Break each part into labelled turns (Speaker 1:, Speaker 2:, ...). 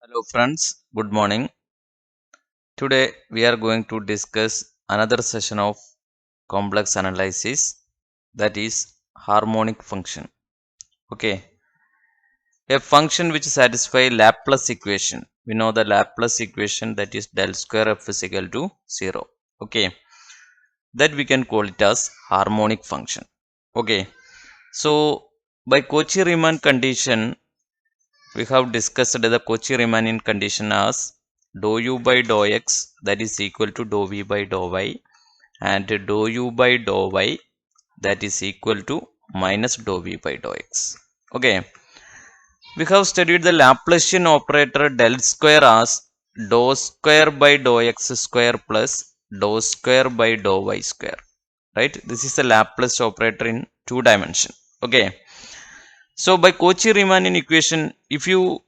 Speaker 1: Hello friends, good morning. Today we are going to discuss another session of complex analysis, that is harmonic function. Okay, a function which satisfies Laplace equation. We know the Laplace equation, that is del square f is equal to 0. Okay, that we can call it as harmonic function. Okay, so by Cauchy-Riemann condition, we have discussed the Cauchy-Riemann condition as dou u by dou x, that is equal to dou v by dou y, and dou u by dou y, that is equal to minus dou v by dou x. Okay, we have studied the Laplacian operator del square as dou square by dou x square plus dou square by dou y square. Right, this is the Laplace operator in 2 dimension. Okay, so by Cauchy-Riemann equation, if you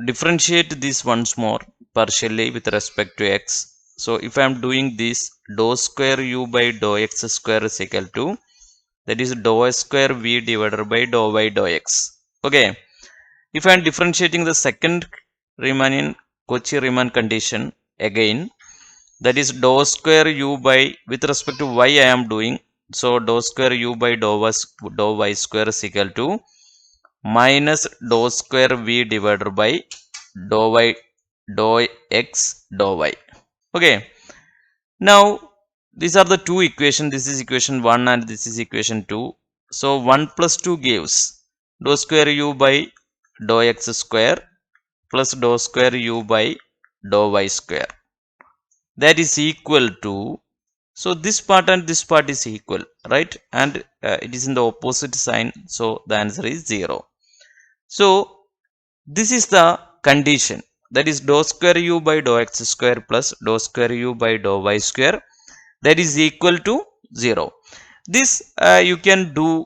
Speaker 1: differentiate this once more partially with respect to x, so if I am doing this, dou square u by dou x square is equal to, that is dou square v divided by dou y dou x. Okay, if I am differentiating the second Cauchy-Riemann condition again, that is dou square u by, with respect to y I am doing, so dou square u by dou y square is equal to minus dou square v divided by dou y dou x dou y. Okay, now these are the two equations. This is equation 1 and this is equation 2. So 1 plus 2 gives dou square u by dou x square plus dou square u by dou y square, that is equal to, so this part and this part is equal, right? And it is in the opposite sign, so the answer is 0. So this is the condition, that is dou square u by dou x square plus dou square u by dou y square, that is equal to 0. This you can do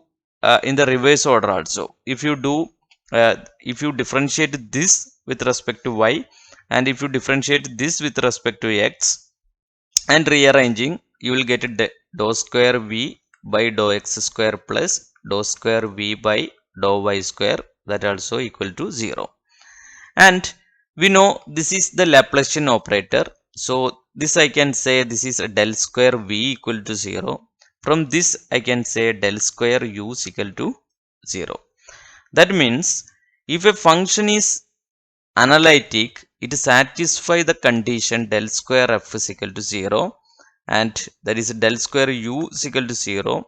Speaker 1: in the reverse order also. If you do, if you differentiate this with respect to y, and if you differentiate this with respect to x, and rearranging, you will get dou square v by dou x square plus dou square v by dou y square, that also equal to 0. And we know this is the Laplacian operator, so this I can say this is a del square v equal to 0. From this I can say del square u is equal to 0. That means if a function is analytic, it satisfies the condition del square f is equal to 0, and that is del square u is equal to 0.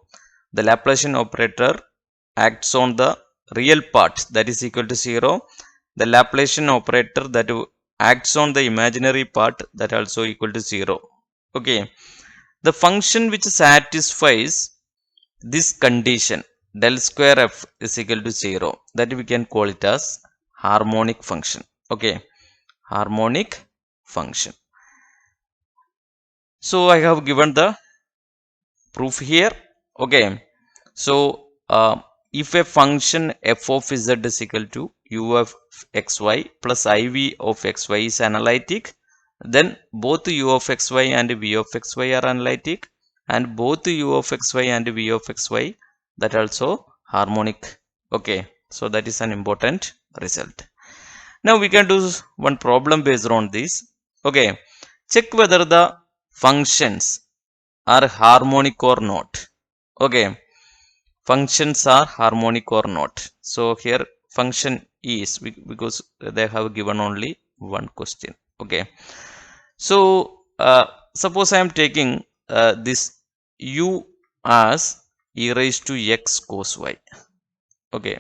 Speaker 1: The Laplacian operator acts on the real part, that is equal to 0. The Laplacian operator that acts on the imaginary part, that also equal to 0. Okay, the function which satisfies this condition del square f is equal to 0, that we can call it as harmonic function. Okay, harmonic function. So I have given the proof here. Okay, so if a function f of z is equal to u of xy plus iv of xy is analytic, then both u of xy and v of xy are analytic, and both u of xy and v of xy, that also harmonic. Okay, so that is an important result. Now we can do one problem based on this. Okay, check whether the functions are harmonic or not. Okay, functions are harmonic or not. So here function is, because they have given only one question. Okay, so suppose I am taking this u as e raised to x cos y. Okay,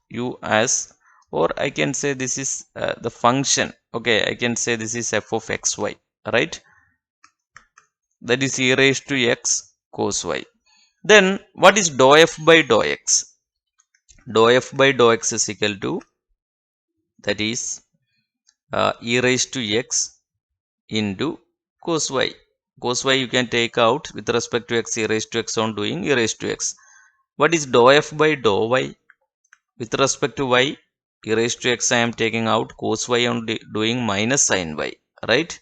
Speaker 1: u as, or I can say this is the function. Okay, I can say this is f of xy, right? That is e raised to x cos y. Then what is dou f by dou x? Dou f by dou x is equal to, that is e raised to x into cos y. Cos y you can take out with respect to x, e raised to x on doing e raised to x. What is dou f by dou y? With respect to y, e raised to x I am taking out, cos y on doing minus sin y, right?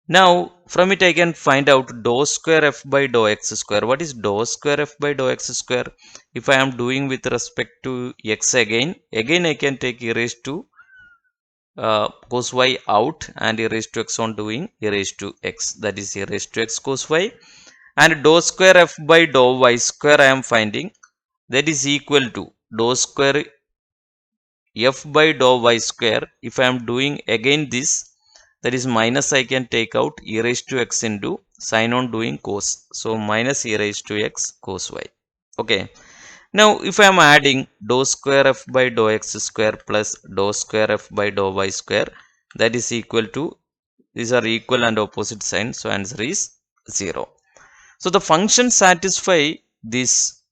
Speaker 1: Now from it I can find out dou square f by dou x square. What is dou square f by dou x square? If I am doing with respect to x again I can take e raised to cos y out and e raised to x on doing e raised to x, that is e raised to x cos y, and dou square f by dou y square I am finding, that is equal to dou square f by dou y square. If I am doing again this, that is minus, I can take out e raised to x into sin on doing cos, so minus e raised to x cos y. Okay, now if I am adding dou square f by dou x square plus dou square f by dou y square, that is equal to, these are equal and opposite signs, so answer is 0. So the function satisfy this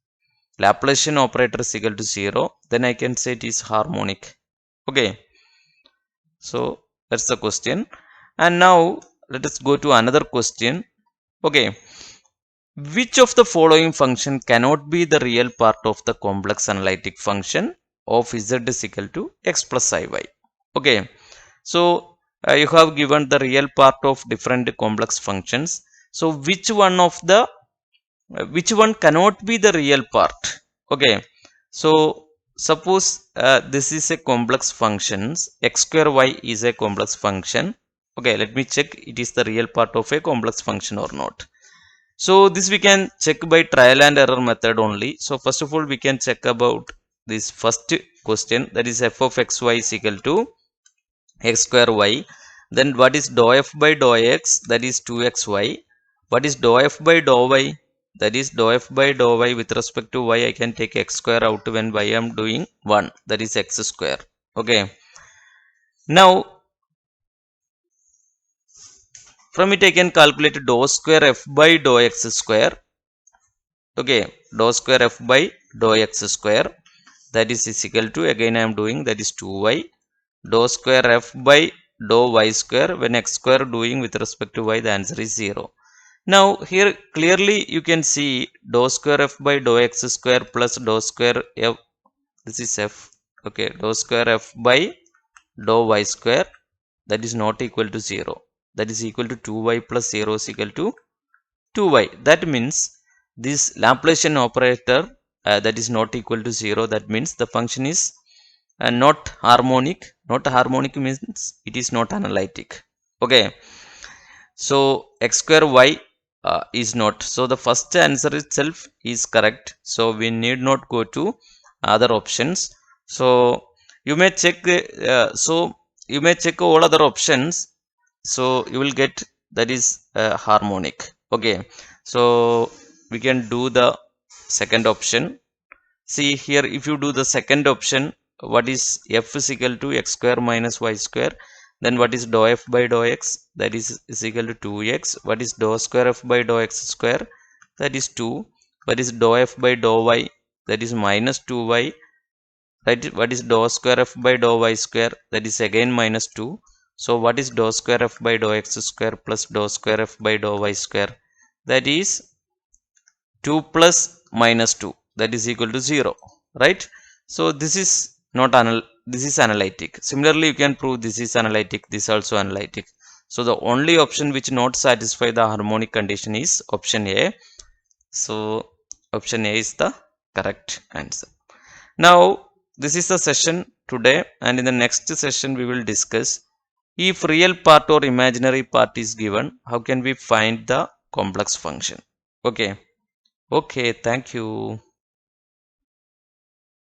Speaker 1: Laplacian operator is equal to 0, then I can say it is harmonic. Okay, so that's the question. And now let us go to another question. Okay, which of the following function cannot be the real part of the complex analytic function of z is equal to x plus iy? Okay, so you have given the real part of different complex functions. So which one cannot be the real part? Okay, so suppose this is a complex functions, x square y is a complex function. Okay, let me check it is the real part of a complex function or not. So this we can check by trial and error method only. So first of all we can check about this first question, that is f of xy is equal to x square y. Then what is dou f by dou x, that is 2xy. What is dou f by dou y, that is dou f by dou y with respect to y, I can take x square out when y I am doing 1, that is x square. Okay, now from it I can calculate dou square f by dou x square. Okay, dou square f by dou x square, that is equal to, again I am doing, that is 2y. Dou square f by dou y square, when x square doing with respect to y, the answer is 0. Now here clearly you can see dou square f by dou x square plus dou square f, this is f. Okay, dou square f by dou y square, that is not equal to 0, that is equal to 2y plus 0 is equal to 2y. That means this Laplacian operator that is not equal to 0, that means the function is not harmonic. Not harmonic means it is not analytic. Okay, so x square y is not, so the first answer itself is correct, so we need not go to other options. So you may check all other options, so you will get that is harmonic. Okay, so we can do the second option. See here, if you do the second option, what is f is equal to x square minus y square, then what is dou f by dou x, that is equal to 2x. What is dou square f by dou x square, that is 2. What is dou f by dou y, that is minus 2y, right? What is dou square f by dou y square, that is again minus 2. So what is dou square f by dou x square plus dou square f by dou y square, that is 2 plus minus 2, that is equal to 0, right? So this is not this is analytic. Similarly you can prove this is analytic, this also analytic. So the only option which not satisfy the harmonic condition is option A. So option A is the correct answer. Now this is the session today, and in the next session we will discuss, if real part or imaginary part is given, how can we find the complex function. Okay, thank you.